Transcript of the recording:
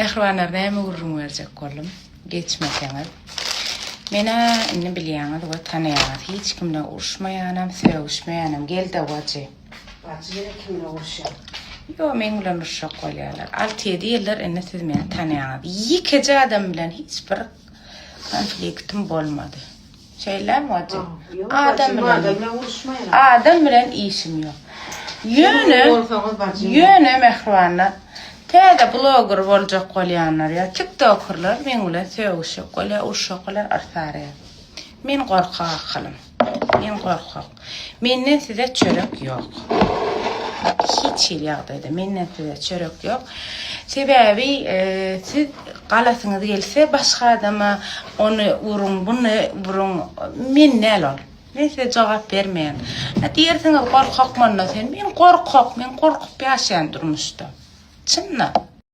Ähwanlar näme gurrun berjek boldum. Geçmekeňiz. Mene inni bilýäňiz we tanaýaňyz. Hiç kimle urşmaýanam, söwüşmeýanam. Gelde wajy. Wajy ýene kimle urşýar? Yo, men bilen urşak bolýarlar. 6-7 ýyllar inni siz meni tanaýaňyz. Ýekeje adam bilen hiç bir konfliktim bolmady. Şeýlem wajy. Adam bilen işim ýok. Ýöne mehribanlar. Täze blogger boljak bolýanlar ýa TikTokerlar men bilen söwüşip bolýar, urşak bolýar arsary. Men gorkak halym. Men gorkak. Menden size çörek ýok. Hiç ýagdaýda menden size çörek ýok. Sebäbi siz galasyňyz gelse başga adama onu urun, bunu burun, men näl ol? Men size jogap bermeýän. Diýersiňiz gorkakmanna sen, men gorkak, men gorkup ýaşaýan durmuşda. Çynna.